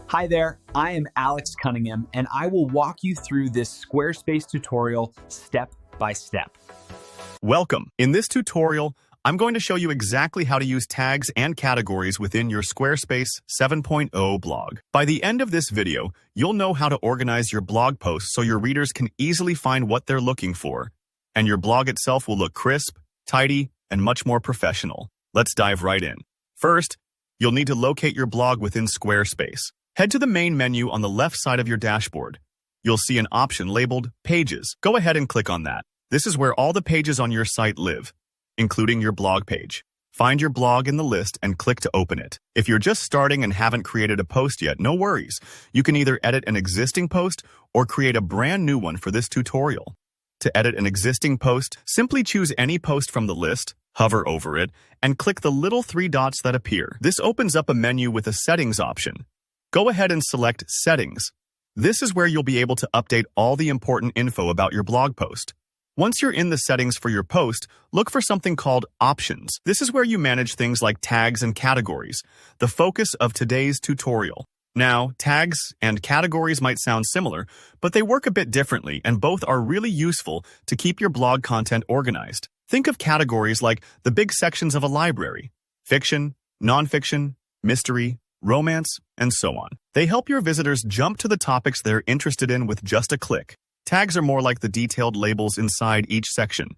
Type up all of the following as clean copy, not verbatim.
Hi there, I am Alex Cunningham, and I will walk you through this Squarespace tutorial step by step. Welcome. In this tutorial, I'm going to show you exactly how to use tags and categories within your Squarespace 7.0 blog. By the end of this video, you'll know how to organize your blog posts so your readers can easily find what they're looking for, and your blog itself will look crisp, tidy, and much more professional. Let's dive right in. First, you'll need to locate your blog within Squarespace. Head to the main menu on the left side of your dashboard. You'll see an option labeled Pages. Go ahead and click on that. This is where all the pages on your site live, including your blog page. Find your blog in the list and click to open it. If you're just starting and haven't created a post yet, no worries. You can either edit an existing post or create a brand new one for this tutorial. To edit an existing post, simply choose any post from the list, hover over it, and click the little three dots that appear. This opens up a menu with a settings option. Go ahead and select Settings. This is where you'll be able to update all the important info about your blog post. Once you're in the settings for your post, look for something called Options. This is where you manage things like tags and categories, the focus of today's tutorial. Now, tags and categories might sound similar, but they work a bit differently, and both are really useful to keep your blog content organized. Think of categories like the big sections of a library: fiction, nonfiction, mystery, romance, and so on. They help your visitors jump to the topics they're interested in with just a click. Tags are more like the detailed labels inside each section.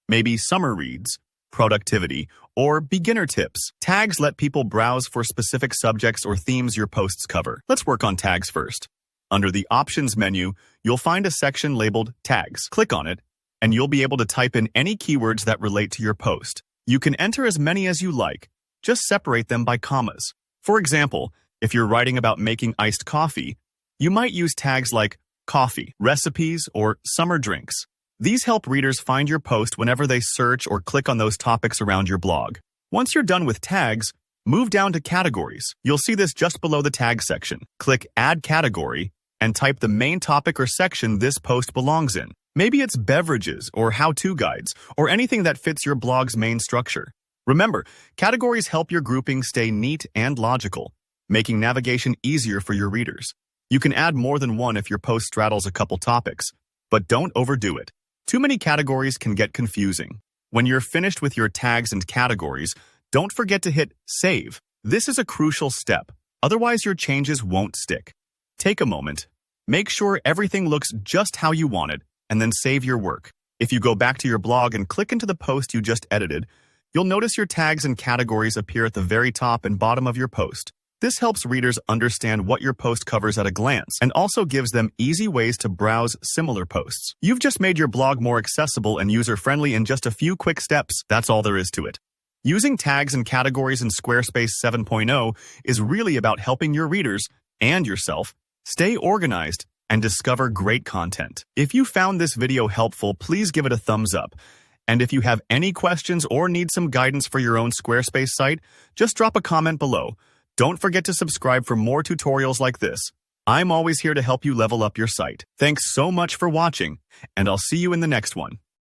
Maybe summer reads, productivity, or beginner tips. Tags let people browse for specific subjects or themes your posts cover. Let's work on tags first. Under the Options menu, you'll find a section labeled Tags. Click on it, and you'll be able to type in any keywords that relate to your post. You can enter as many as you like. Just separate them by commas. For example, if you're writing about making iced coffee, you might use tags like coffee, recipes, or summer drinks. These help readers find your post whenever they search or click on those topics around your blog. Once you're done with tags, move down to categories. You'll see this just below the tag section. Click Add Category and type the main topic or section this post belongs in. Maybe it's beverages or how-to guides or anything that fits your blog's main structure. Remember, categories help your grouping stay neat and logical, making navigation easier for your readers. You can add more than one if your post straddles a couple topics, but don't overdo it. Too many categories can get confusing. When you're finished with your tags and categories, don't forget to hit Save. This is a crucial step, otherwise your changes won't stick. Take a moment, make sure everything looks just how you want it, and then save your work. If you go back to your blog and click into the post you just edited, you'll notice your tags and categories appear at the very top and bottom of your post. This helps readers understand what your post covers at a glance and also gives them easy ways to browse similar posts. You've just made your blog more accessible and user-friendly in just a few quick steps. That's all there is to it. Using tags and categories in Squarespace 7.0 is really about helping your readers and yourself stay organized and discover great content. If you found this video helpful, please give it a thumbs up. And if you have any questions or need some guidance for your own Squarespace site, just drop a comment below. Don't forget to subscribe for more tutorials like this. I'm always here to help you level up your site. Thanks so much for watching, and I'll see you in the next one.